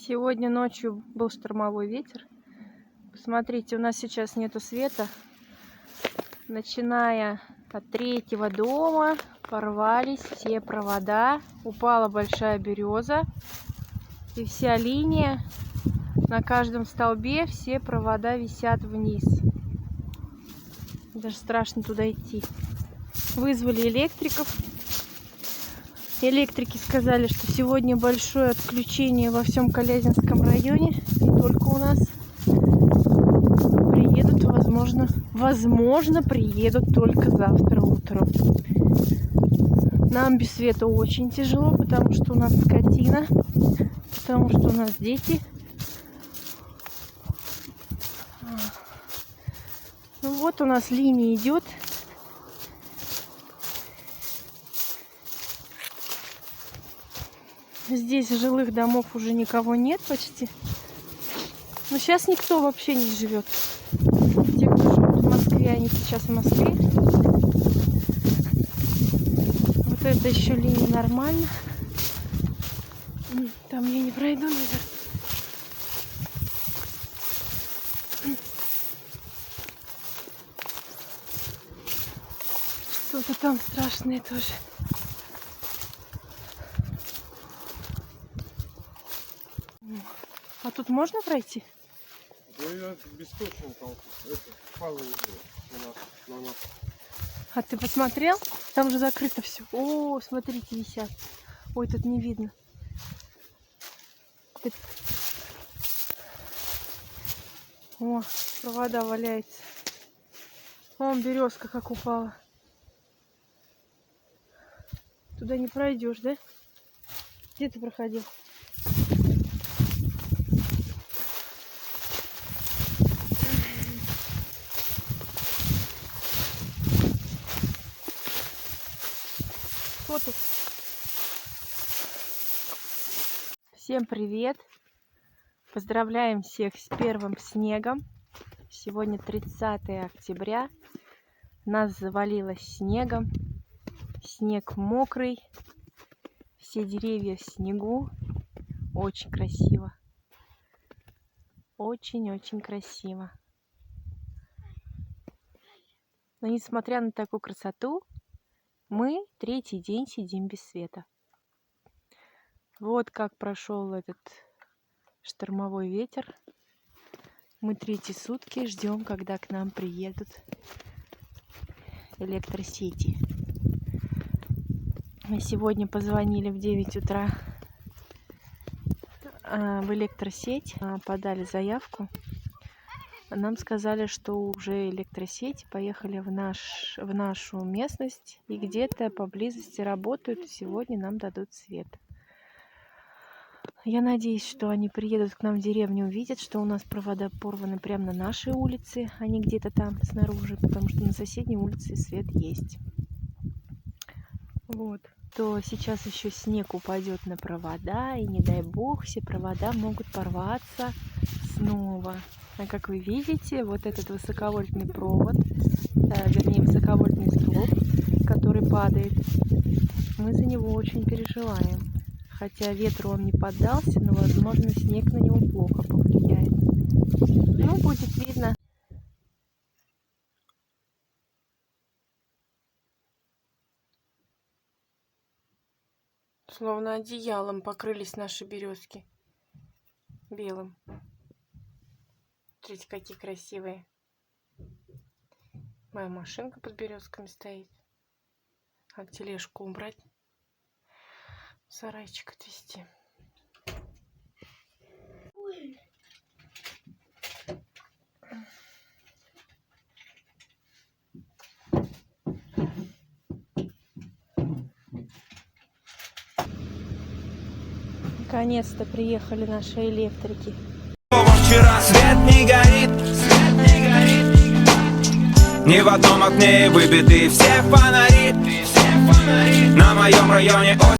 Сегодня ночью был штормовой ветер. Посмотрите, у нас сейчас нету света. Начиная от третьего дома порвались все провода. Упала большая береза. И вся линия, на каждом столбе все провода висят вниз. Даже страшно туда идти. Вызвали электриков. Электрики сказали, что сегодня большое отключение во всем Калязинском районе. Не только у нас. Приедут, возможно, приедут только завтра утром. Нам без света очень тяжело, потому что у нас скотина, потому что у нас дети. Ну вот у нас линия идет. Здесь жилых домов уже никого нет почти. Но сейчас никто вообще не живет. Те, кто живут в Москве, они сейчас в Москве. Вот это еще линия нормально. Там я не пройду, наверное. Что-то там страшное тоже. А тут можно пройти? Да я беспечно там. Это пало на нас. А ты посмотрел? Там же закрыто все. О, смотрите, висят. Ой, тут не видно. О, провода валяется. Вон березка как упала. Туда не пройдешь, да? Где ты проходил? Что тут? Всем привет! Поздравляем всех с первым снегом. Сегодня 30 октября. Нас завалило снегом. Снег мокрый. Все деревья в снегу. Очень красиво. Очень-очень красиво. Но несмотря на такую красоту, мы третий день сидим без света. Вот как прошел этот штормовой ветер. Мы третьи сутки ждем, когда к нам приедут электросети. Мы сегодня позвонили в 9 утра в электросеть, подали заявку. Нам сказали, что уже электросети поехали в нашу местность и где-то поблизости работают, и сегодня нам дадут свет. Я надеюсь, что они приедут к нам в деревню, увидят, что у нас провода порваны прямо на нашей улице, а не где-то там снаружи, потому что на соседней улице свет есть. Вот. То сейчас еще снег упадет на провода, и не дай бог, все провода могут порваться снова. А как вы видите, вот этот высоковольтный провод, вернее высоковольтный столб, который падает, мы за него очень переживаем. Хотя ветру он не поддался, но, возможно, снег на него плохо повлияет. Ну, будет видно. Словно одеялом покрылись наши березки белым. Смотрите, какие красивые. Моя машинка под березками стоит. А тележку убрать, сарайчик отвезти. Наконец-то приехали наши электрики. Вчера свет не горит, ни в одном окне выбиты все фонари. На моем районе